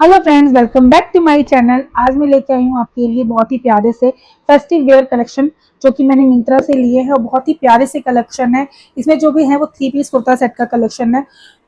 Hello friends, welcome back to my channel. आज मैं लेके आई हूँ आपके लिए बहुत ही प्यारे से फेस्टिव वेयर कलेक्शन जो कि मैंने मिंत्रा से लिए है और बहुत ही प्यारे से कलेक्शन है। इसमें जो भी है वो 3 पीस कुर्ता सेट का कलेक्शन है,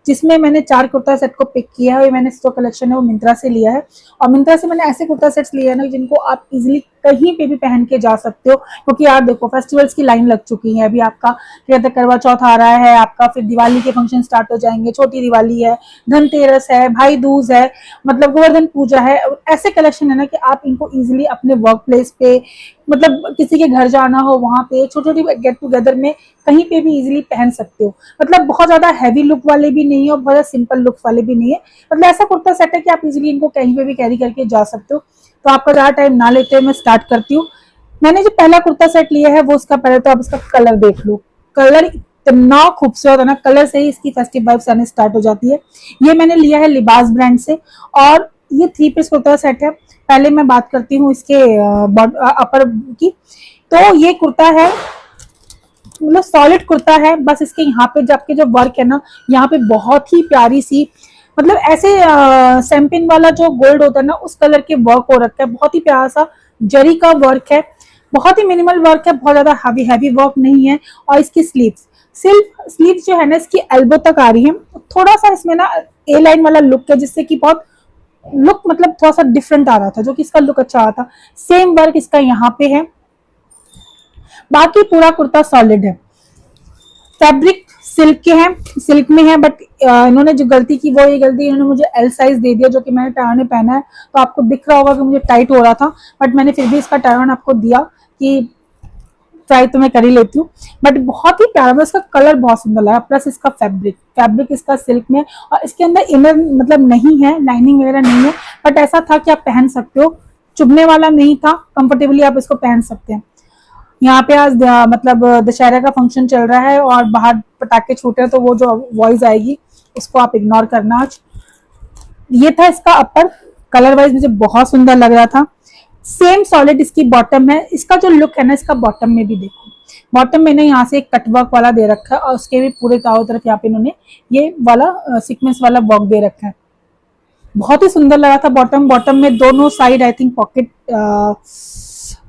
जिसमें मैंने 4 कुर्ता सेट को पिक किया है और मैंने जो कलेक्शन है वो मिंत्रा से लिया है। और मिंत्रा से मैंने ऐसे कुर्ता सेट्स लिए हैं ना जिनको आप इजीली कहीं पे भी पहन के जा सकते हो, क्योंकि यार देखो फेस्टिवल्स की लाइन लग चुकी है। अभी आपका क्या कहते हैं, करवा चौथ आ रहा है, आपका फिर दिवाली के फंक्शन स्टार्ट हो जाएंगे, छोटी दिवाली है, धनतेरस है, भाई दूज है, मतलब गोवर्धन पूजा है। ऐसे कलेक्शन है ना कि आप इनको इजीली अपने वर्क प्लेस पे, मतलब किसी के घर जाना हो वहां पे, छोटी छोटी गेट टुगेदर में कहीं पे भी इजीली पहन सकते हो। मतलब बहुत ज्यादा हैवी लुक वाले भी नहीं है और बहुत ज्यादा सिंपल लुक वाले भी नहीं है। मतलब ऐसा कुर्ता सेट है कि आप इजीली इनको कहीं पे भी कैरी करके जा सकते हो। तो आपका ज्यादा टाइम ना लेते हुए मैं स्टार्ट करती हूँ। मैंने जो पहला कुर्ता सेट लिया है वो उसका, पहले तो आप इसका कलर देख लो। कलर इतना खूबसूरत है ना, कलर से ही इसकी फेस्टिव वाइब्स आने स्टार्ट हो जाती है। ये मैंने लिया है लिबास ब्रांड से और ये 3 पीस कुर्ता सेट है। पहले मैं बात करती हूँ इसके अपर की। तो ये कुर्ता है, मतलब सॉलिड कुर्ता है। बस इसके यहाँ पे जबकि जो वर्क है ना, यहाँ पे बहुत ही प्यारी सी, मतलब ऐसे सैम्पिन वाला जो गोल्ड होता है ना उस कलर के वर्क हो रखा है। बहुत ही प्यारा सा जरी का वर्क है, बहुत ही मिनिमल वर्क है, बहुत ज्यादा हैवी हैवी वर्क नहीं है। और इसकी स्लीव्स जो है ना इसकी एल्बो तक आ रही है। थोड़ा सा इसमें ना ए लाइन वाला लुक है, जिससे कि बहुत लुक मतलब थोड़ा सा डिफरेंट आ रहा था, जो कि इसका लुक अच्छा आ रहा था। सेम वर्क इसका यहाँ पे है, बाकी पूरा कुर्ता सॉलिड है। फैब्रिक सिल्क के हैं, सिल्क में है। बट इन्होंने जो गलती की वो ये गलती, इन्होंने मुझे एल साइज दे दिया, जो कि मैंने टायरन में पहना है। तो आपको दिख रहा होगा कि मुझे टाइट हो रहा था, बट मैंने फिर भी इसका टायरन आपको दिया कि ट्राई तो मैं कर ही लेती हूँ। बट बहुत ही प्यारा, इसका कलर बहुत सुंदर लगा। प्लस इसका फैब्रिक इसका सिल्क में, और इसके अंदर इनर मतलब नहीं है, लाइनिंग वगैरह नहीं है। बट ऐसा था कि आप पहन सकते हो, चुभने वाला नहीं था, कंफर्टेबली आप इसको पहन सकते हैं। यहाँ पे आज मतलब दशहरा का फंक्शन चल रहा है और बाहर पटाखे छूटे हैं, तो वो जो वॉइस आएगी उसको आप इग्नोर करना। आज ये था इसका अपर, कलर वाइज मुझे बहुत सुंदर लग रहा था। सेम सॉलिड इसकी बॉटम है। इसका जो लुक है ना, इसका बॉटम में भी देखो, बॉटम में ना यहाँ से एक कटवर्क वाला दे रखा है और उसके भी पूरे चारों तरफ यहाँ पे इन्होंने ये वाला सीक्वेंस वाला वर्क दे रखा है। बहुत ही सुंदर लगा था। बॉटम में दोनों side I think pocket,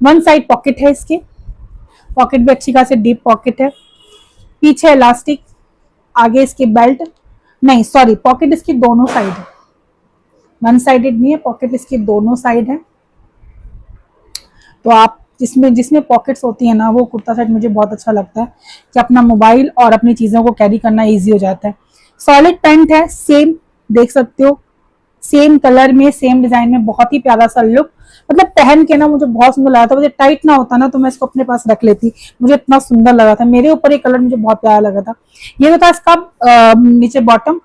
one side pocket है इसके। पॉकेट भी अच्छी खासी डीप पॉकेट है। पीछे इलास्टिक, आगे इसकी बेल्ट, नहीं सॉरी, पॉकेट इसकी दोनों साइड है, वन साइडेड नहीं है, पॉकेट इसकी दोनों साइड है। तो आप जिसमें जिसमें पॉकेट्स होती है ना, वो कुर्ता सेट मुझे बहुत अच्छा लगता है कि अपना मोबाइल और अपनी चीजों को कैरी करना इजी हो जाता है। सॉलिड पैंट है, सेम देख सकते हो, सेम कलर में, सेम डिजाइन में, बहुत ही प्यारा सा लुक। मतलब पहन के ना मुझे बहुत सुंदर लगा था। मुझे टाइट ना होता ना तो मैं इसको अपने पास रख लेती, मुझे इतना सुंदर लगा था। मेरे ऊपर ये कलर मुझे बहुत प्यारा लगा था। ये तो था इसका नीचे बॉटम।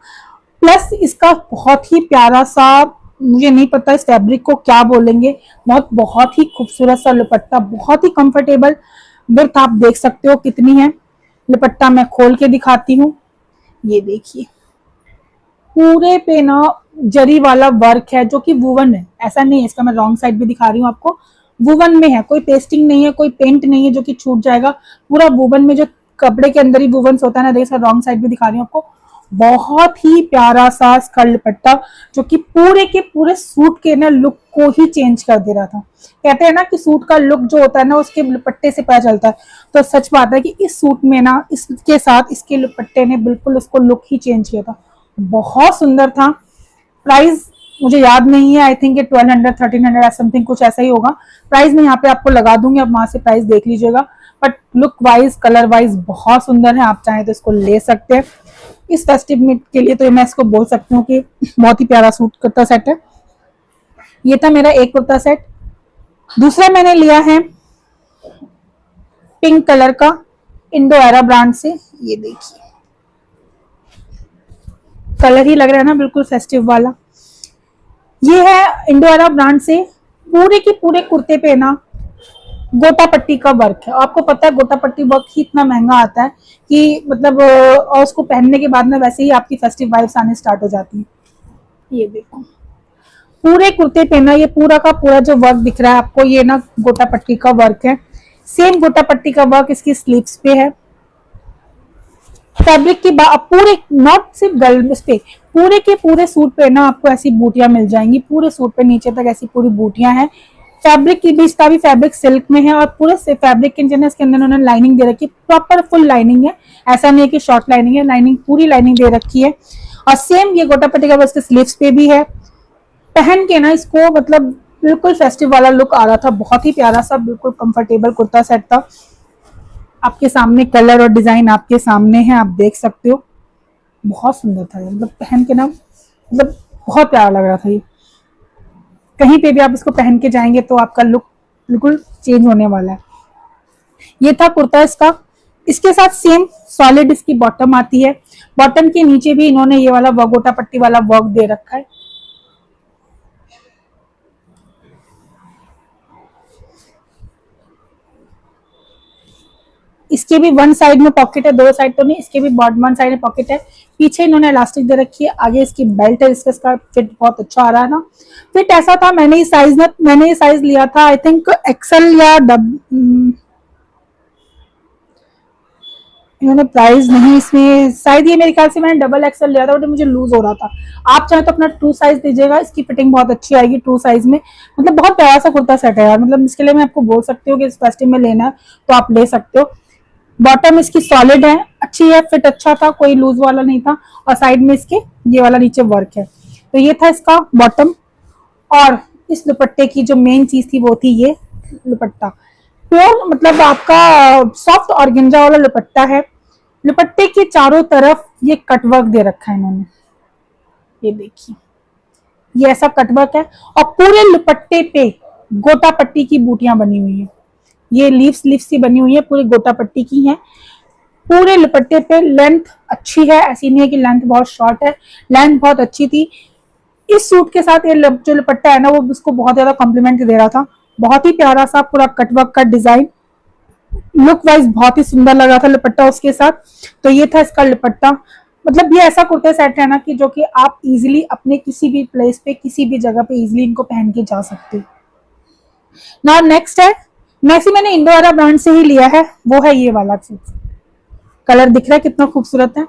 प्लस इसका बहुत ही प्यारा सा, मुझे नहीं पता इस फैब्रिक को क्या बोलेंगे, बहुत ही खूबसूरत सा दुपट्टा, बहुत ही कंफर्टेबल विड्थ आप देख सकते हो कितनी है। दुपट्टा मैं खोल के दिखाती हूँ, ये देखिए, पूरे पे ना जरी वाला वर्क है जो कि वुवन है, ऐसा नहीं है। इसका मैं रॉन्ग साइड भी दिखा रही हूँ आपको, वुवन में है, कोई पेस्टिंग नहीं है, कोई पेंट नहीं है जो कि छूट जाएगा। पूरा वुवन में, जो कपड़े के अंदर ही वुवन होता है ना। देखिए रॉन्ग साइड भी दिखा रही हूँ आपको। बहुत ही प्यारा सा इसका दुपट्टा, जो कि पूरे के पूरे सूट के ना लुक को ही चेंज कर दे रहा था। कहते हैं ना कि सूट का लुक जो होता है ना उसके दुपट्टे से पता चलता है। तो सच बात है कि इस सूट में ना इसके साथ इसके दुपट्टे ने बिल्कुल उसको लुक ही चेंज किया था। बहुत सुंदर था। प्राइस मुझे याद नहीं है, आई थिंक 1200 1300 समथिंग कुछ ऐसा ही होगा। प्राइस मैं यहाँ पे आपको लगा दूंगी, आप वहां से प्राइस देख लीजिएगा। But look wise, colour wise बहुत सुंदर है। आप चाहें तो इसको ले सकते हैं इस फेस्टिव मीट के लिए। तो मैं इसको बोल सकती हूँ कि बहुत ही प्यारा सूट कुर्ता सेट है। ये था मेरा एक कुर्ता सेट। दूसरा मैंने लिया है पिंक कलर का, इंडो एरा ब्रांड से। ये देखिए, कलर ही लग रहा है ना बिल्कुल फेस्टिव वाला। ये है इंडो एरा ब्रांड से। पूरे के पूरे कुर्ते पे ना गोटा पट्टी का वर्क है। आपको पता है गोटा पट्टी वर्क ही इतना महंगा आता है कि मतलब, और उसको पहनने के बाद में वैसे ही आपकी फेस्टिव वाइब्स आने स्टार्ट हो जाती है। ये देखो, पूरे कुर्ते पे ना ये पूरा का पूरा जो वर्क दिख रहा है आपको, ये ना गोटा पट्टी का वर्क है। सेम गोटा पट्टी का वर्क इसकी स्लीव्स पे है। फैब्रिक की पूरे, नॉट सिर्फ गर्ल्स पे, पूरे के पूरे सूट पे ना आपको ऐसी बूटियां मिल जाएंगी, पूरे सूट पे नीचे तक ऐसी पूरी बूटियां हैं। फैब्रिक की भी, इसका भी फैब्रिक सिल्क में है और पूरे फैब्रिक के अंदर इसके अंदर उन्होंने लाइनिंग दे रखी है, प्रॉपर फुल लाइनिंग है, ऐसा नहीं है कि शॉर्ट लाइनिंग है, लाइनिंग पूरी लाइनिंग दे रखी है। और सेम ये गोटा पट्टी का इसके स्लीव्स पे भी है। पहन के ना इसको मतलब बिल्कुल फेस्टिव वाला लुक आ रहा था, बहुत ही प्यारा सा बिल्कुल कंफर्टेबल कुर्ता सेट था। आपके सामने कलर और डिजाइन आपके सामने है, आप देख सकते हो, बहुत सुंदर था, मतलब पहन के ना मतलब बहुत प्यारा लग रहा था। ये कहीं पे भी आप इसको पहन के जाएंगे तो आपका लुक बिल्कुल चेंज होने वाला है। ये था कुर्ता इसका। इसके साथ सेम सॉलिड इसकी बॉटम आती है, बॉटम के नीचे भी इन्होंने ये वाला गोटा पट्टी वाला वर्क दे रखा है। इसके भी वन साइड में पॉकेट है, दो साइड तो नहीं, इसके भी वन साइड में पॉकेट है। पीछे इन्होंने इलास्टिक दे रखी है, आगे इसकी बेल्ट है, इसका फिट बहुत अच्छा आ रहा है ना। फिट ऐसा था, मैंने ये साइज लिया था आई थिंक एक्सेल या इन्होंने प्राइस नहीं इसमें, शायद ये मेरे ख्याल से मैंने डबल एक्सेल लिया था, बट मुझे लूज हो रहा था। आप चाहे तो अपना 2 साइज दीजिएगा, इसकी फिटिंग बहुत अच्छी आएगी 2 साइज में। मतलब बहुत प्यारा सा कुर्ता सेट है यार, मतलब इसके लिए मैं आपको बोल सकती हूँ कि इस फेस्टिव में लेना है तो आप ले सकते हो। बॉटम इसकी सॉलिड है, अच्छी है, फिट अच्छा था, कोई लूज वाला नहीं था। और साइड में इसके ये वाला नीचे वर्क है। तो ये था इसका बॉटम। और इस दुपट्टे की जो मेन चीज थी वो थी ये दुपट्टा, प्योर मतलब आपका सॉफ्ट ऑर्गेन्जा वाला दुपट्टा है। दुपट्टे के चारों तरफ ये कटवर्क दे रखा है इन्होंने, ये देखिए, ये ऐसा कटवर्क है। और पूरे दुपट्टे पे गोटा पट्टी की बूटियां बनी हुई है, ये लीव्स सी बनी हुई है, पूरी गोटा पट्टी की है। पूरे दुपट्टे पे लेंथ अच्छी है, ऐसी नहीं है कि लेंथ बहुत शॉर्ट है, लेंथ बहुत अच्छी थी। इस सूट के साथ ये जो दुपट्टा है ना वो उसको बहुत ज्यादा कॉम्प्लीमेंट दे रहा था। बहुत ही प्यारा सा पूरा कटवर्क का डिजाइन, लुक वाइज बहुत ही सुंदर लग रहा था दुपट्टा उसके साथ। तो ये था इसका दुपट्टा। मतलब ये ऐसा कुर्ता सेट है ना कि जो कि आप इजीली अपने किसी भी प्लेस पे किसी भी जगह पे इजीली इनको पहन के जा सकते हो। ना नेक्स्ट है, मैंने इंडोरा ब्रांड से ही लिया है, वो है ये वाला सूट। कलर दिख रहा है कितना खूबसूरत है,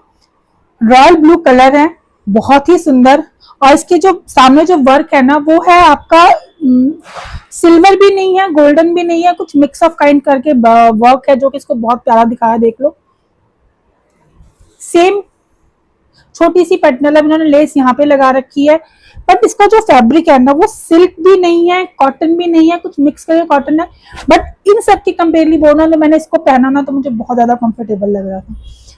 रॉयल ब्लू कलर है, बहुत ही सुंदर। और इसके जो सामने जो वर्क है ना वो है आपका सिल्वर भी नहीं है, गोल्डन भी नहीं है, कुछ मिक्स ऑफ काइंड करके वर्क है जो कि इसको बहुत प्यारा दिखाया, देख लो। सेम छोटी सी मतलब इन्होंने लेस यहाँ पे लगा रखी है। बट इसका जो फैब्रिक है ना वो सिल्क भी नहीं है, कॉटन भी नहीं है, कुछ मिक्स करके कॉटन है। बट इन सब की कंपेयरली बोलना तो मैंने इसको पहना ना तो मुझे बहुत ज्यादा कंफर्टेबल लग रहा था।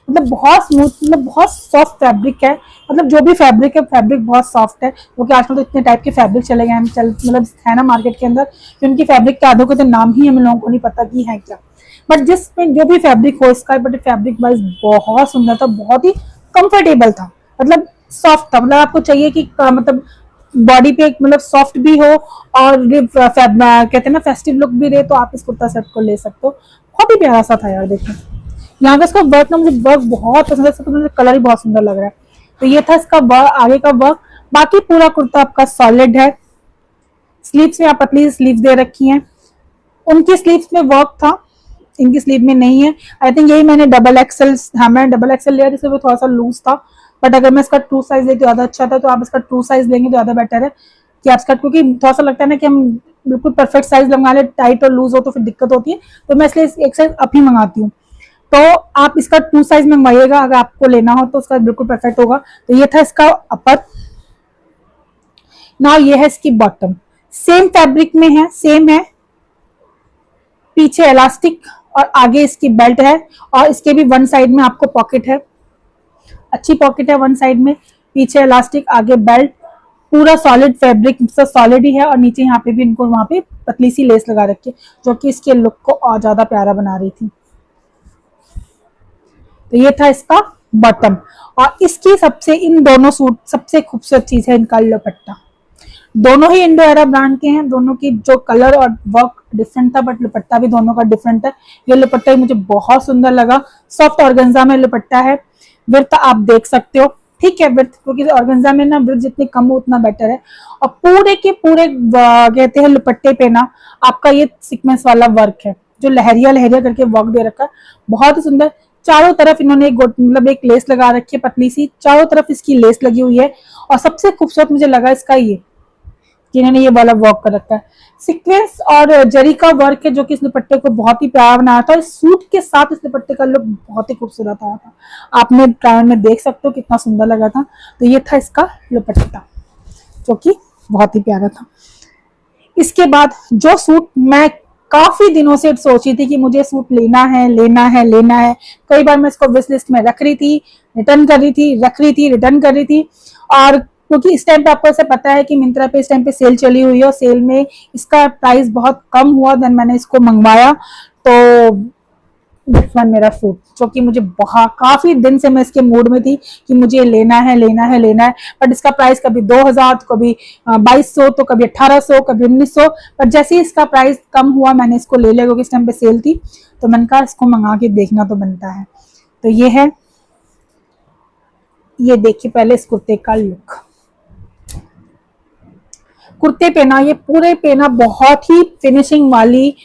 मतलब बहुत स्मूथ, मतलब बहुत सॉफ्ट फैब्रिक है। मतलब जो भी फैब्रिक है, फैब्रिक बहुत सॉफ्ट है, क्योंकि आजकल तो इतने टाइप के फैब्रिक चले गए हैं, मतलब है ना मार्केट के अंदर, कि उनकी फैब्रिक के आधों के तो नाम ही हम लोगों को नहीं पता कि है क्या। बट जिसमें जो भी फैब्रिक हो इसका, बट फैब्रिक वाइज बहुत सुंदर था, बहुत ही कंफर्टेबल था, मतलब सॉफ्ट था। मतलब आपको चाहिए कि मतलब बॉडी पे मतलब सॉफ्ट भी हो और कहते हैं ना फेस्टिव लुक भी दे, तो आप इस कुर्ता सेट को ले सकते हो। बहुत ही प्यारा सा था यार, देखो यहाँ का इसका वर्क ना मुझे वर्क बहुत पसंद है, तो मुझे कलर ही बहुत सुंदर लग रहा है। तो ये था इसका आगे का वर्क। बाकी पूरा कुर्ता आपका सॉलिड है। स्लीव्स में आप पतली स्लीव्स दे रखी हैं, उनकी स्लीव्स में वर्क था, इनकी स्लीव में नहीं है। आई थिंक यही मैंने डबल एक्सेल, हाँ मैं डबल एक्सेल लिया जिससे वो थोड़ा सा लूज था। बट अगर मैं इसका 2 साइज लेती तो ज्यादा अच्छा था, तो आप इसका 2 साइज लेंगे तो ज्यादा बेटर है कि आप इसका, क्योंकि थोड़ा सा लगता है ना कि हम बिल्कुल परफेक्ट साइज लगा ले, टाइट और लूज हो तो फिर दिक्कत होती है। तो मैं इसलिए एक साइज अप ही मंगाती हूँ। तो आप इसका 2 साइज मंगवाइएगा अगर आपको लेना हो, तो उसका बिल्कुल परफेक्ट होगा। तो ये था इसका अपर। नाउ ये है इसकी बॉटम, सेम फैब्रिक में है, सेम है, पीछे इलास्टिक और आगे इसकी बेल्ट है। और इसके भी वन साइड में आपको पॉकेट है, अच्छी पॉकेट है वन साइड में, पीछे इलास्टिक आगे बेल्ट, पूरा सॉलिड फैब्रिक सॉलिड ही है। और नीचे यहाँ पे भी इनको वहां पे पतली सी लेस लगा रखी है जो कि इसके लुक को और ज्यादा प्यारा बना रही थी। तो ये था इसका बॉटम। और इसकी सबसे, इन दोनों सूट सबसे खूबसूरत चीज है इनका दुपट्टा। दोनों ही इंडो एरा ब्रांड के हैं, दोनों की जो कलर और वर्क डिफरेंट था, बट दुपट्टा भी दोनों का डिफरेंट है। ये दुपट्टा मुझे बहुत सुंदर लगा, सॉफ्ट ऑर्गेन्जा में दुपट्टा है। विर्थ आप देख सकते हो, ठीक है विर्थ, क्योंकि ऑर्गेन्जा में ना विर्थ जितनी कम हो उतना बेटर है। और पूरे के पूरे कहते हैं दुपट्टे पे ना आपका ये सीक्वेंस वाला वर्क है, जो लहरिया लहरिया करके वर्क दे रखा है, बहुत ही सुंदर। चारों तरफ इन्होंने मतलब एक लेस लगा रखी है पतली सी, चारों तरफ इसकी लेस लगी हुई है। और सबसे खूबसूरत मुझे लगा इसका ये जिन्होंने ये वाला वर्क कर रखा है, सीक्वेंस और जरी का वर्क है जो कि इस दुपट्टे को बहुत ही प्यारा बनाया था। इस सूट के साथ इस दुपट्टे का लुक बहुत ही खूबसूरत आया था, आपने ट्रायल में देख सकते हो कितना सुंदर लगा था। तो ये था इसका दुपट्टा जो कि बहुत ही प्यारा था। इसके बाद जो सूट मैं काफी दिनों से सोची थी कि मुझे सूट लेना है लेना है लेना है, कई बार मैं इसको विश लिस्ट में रख रही थी, रिटर्न कर रही थी, रख रही थी, रिटर्न कर रही थी। और क्योंकि इस टाइम पे आपको ऐसा पता है कि मिंत्रा पे इस टाइम पे सेल चली हुई है और सेल में इसका प्राइस बहुत कम हुआ, देन मैंने इसको मंगवाया। तो दिस वन मेरा सूट जो कि मुझे बहुत काफी दिन से मैं इसके मूड में थी कि मुझे लेना है लेना है लेना है, बट इसका प्राइस कभी 2000 तो कभी 2200 तो कभी 1800 कभी 1900, पर जैसे ही इसका प्राइस कम हुआ मैंने इसको ले लिया क्योंकि इस टाइम पे सेल थी। तो मैंने कहा इसको मंगा के देखना तो बनता है। तो ये है, ये देखिए पहले इस कुर्ते का लुक। कुर्ते पे ना ये पूरे पे ना बहुत ही फिनिशिंग वाली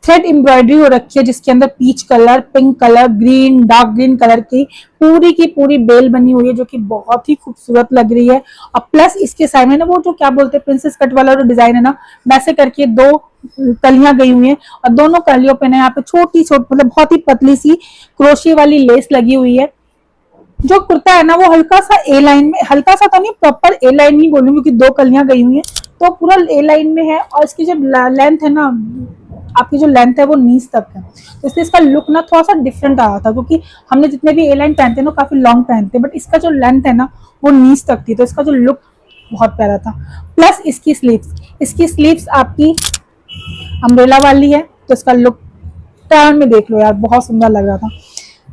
थ्रेड एम्ब्रॉयडरी हो रखी है जिसके अंदर peach colour, pink colour, green, dark green colour की पूरी बेल बनी हुई है जो कि बहुत ही खूबसूरत लग रही है। और प्लस इसके साइड में ना वो जो क्या बोलते हैं प्रिंसेस कट वाला जो डिजाइन है ना, वैसे करके दो कलियां गई हुई हैं और दोनों कलियों पे ना यहाँ पे छोटी मतलब बहुत ही पतली सी क्रोशिया वाली लेस लगी हुई है। जो कुर्ता है ना वो हल्का सा ए लाइन में, हल्का सा तो नहीं प्रॉपर ए लाइन ही बोलूंगी क्योंकि दो कलियां गई हुई हैं तो पूरा ए लाइन में है। और इसकी जो लेंथ है ना, आपकी जो लेंथ है वो नीज तक है, तो इसलिए इसका लुक ना थोड़ा सा डिफरेंट आया था क्योंकि हमने जितने भी ए लाइन पहनते हैं ना काफी लॉन्ग पहनते हैं, बट इसका जो लेंथ है ना वो नीज तक थी, तो इसका जो लुक बहुत प्यारा था। प्लस इसकी स्लीव्स आपकी अम्ब्रेला वाली है, तो इसका लुक टर्न में देख लो यार, बहुत सुंदर लग रहा था।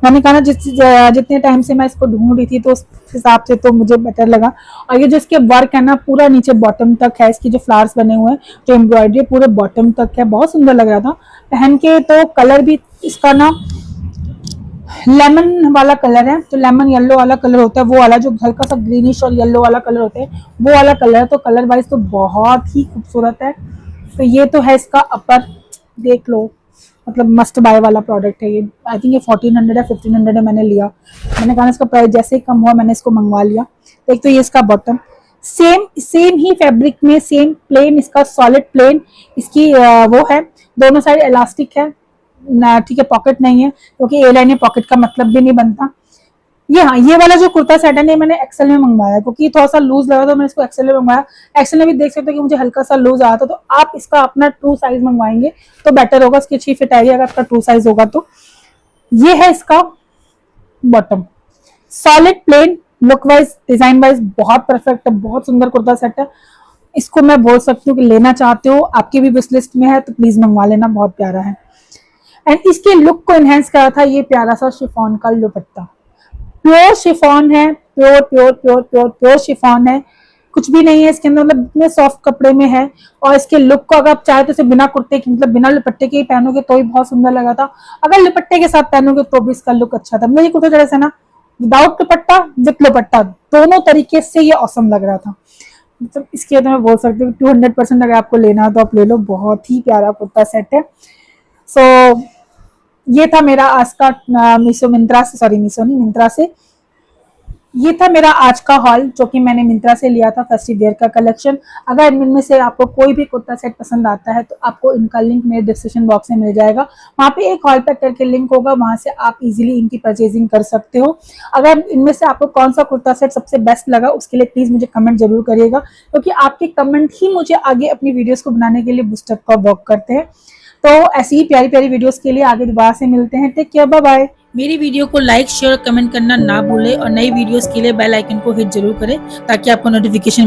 मैंने कहा ना जितने टाइम से मैं इसको ढूंढ रही थी तो उस हिसाब से तो मुझे बेटर लगा। और ये जो इसके वर्क है ना पूरा नीचे बॉटम तक है, इसकी जो फ्लावर्स बने हुए हैं जो एम्ब्रॉयडरी पूरे बॉटम तक है, बहुत सुंदर लग रहा था पहन के। तो कलर भी इसका ना लेमन वाला कलर है, जो लेमन येलो वाला कलर होता है वो वाला, जो हल्का सा ग्रीनिश और येलो वाला कलर होता है वो वाला कलर है। तो कलर वाइज तो बहुत ही खूबसूरत है। तो ये तो है इसका अपर, देख लो मतलब मस्ट बाय वाला प्रोडक्ट है ये। आई थिंक ये 1400 या 1500 है, मैंने लिया, मैंने कहा इसका प्राइस जैसे ही कम हुआ मैंने इसको मंगवा लिया। एक तो ये इसका बॉटम सेम ही फैब्रिक में, सेम प्लेन, इसका सॉलिड प्लेन इसकी वो है, दोनों साइड इलास्टिक है ना, ठीक है पॉकेट नहीं है क्योंकि ए लाइन में पॉकेट का मतलब भी नहीं बनता। ये हाँ, ये वाला जो कुर्ता सेट है ना मैंने एक्सेल में मंगवाया क्योंकि थोड़ा सा लूज लगा तो मैंने इसको एक्सेल में मंगवाया। एक्सेल में भी देख सकते हो कि मुझे हल्का सा लूज आया था, तो आप इसका अपना ट्रू साइज मंगवाएंगे तो बेटर होगा, इसकी अच्छी फिट आएगी अगर आपका ट्रू साइज होगा तो। ये है इसका bottom, solid plain, look wise design wise बहुत परफेक्ट है, बहुत सुंदर कुर्ता सेट है। इसको मैं बोल सकती हूँ कि लेना चाहते हो, आपकी भी विश लिस्ट में है तो प्लीज मंगवा लेना, बहुत प्यारा है। एंड इसके लुक को एनहेंस करा था ये प्यारा सा शिफॉन का दुपट्टा, प्योर शिफॉन है, प्योर शिफॉन है, कुछ भी नहीं है इसके अंदर, मतलब इतने सॉफ्ट कपड़े में है। और इसके लुक को अगर आप चाहे तो इसे बिना कुर्ते के मतलब बिना दुपट्टे के ही पहनोगे तो भी बहुत सुंदर लगा था, अगर दुपट्टे के साथ पहनोगे तो भी इसका लुक अच्छा था। मतलब ये कुर्ता जैसे ना विदाउट दुपट्टा विथ दुपट्टा दोनों तरीके से ये औसम लग रहा था। मतलब इसके तो मैं बोल सकती हूँ 200% अगर आपको लेना हो तो आप ले लो, बहुत ही प्यारा कुर्ता सेट है। सो ये था मेरा आज का मिंत्रा से ये था मेरा आज का हॉल जो कि मैंने मिंत्रा से लिया था, फेस्टिव वेयर का कलेक्शन। अगर इनमें से आपको कोई भी कुर्ता सेट पसंद आता है तो आपको इनका लिंक मेरे डिस्क्रिप्शन बॉक्स में मिल जाएगा, वहाँ पे एक हॉल पैक करके लिंक होगा, वहां से आप इजीली इनकी परचेजिंग कर सकते हो। अगर इनमें से आपको कौन सा कुर्ता सेट सबसे बेस्ट लगा उसके लिए प्लीज मुझे कमेंट जरूर करिएगा, क्योंकि आपके कमेंट ही मुझे आगे अपनी वीडियोज को बनाने के लिए बूस्टअप का वर्क करते हैं। तो ऐसी ही प्यारी प्यारी वीडियोस के लिए आगे दोबारा से मिलते हैं। Take care, bye bye. मेरी वीडियो को लाइक शेयर कमेंट करना ना भूले और नई वीडियोस के लिए बेल आइकन को हिट जरूर करें ताकि आपको नोटिफिकेशन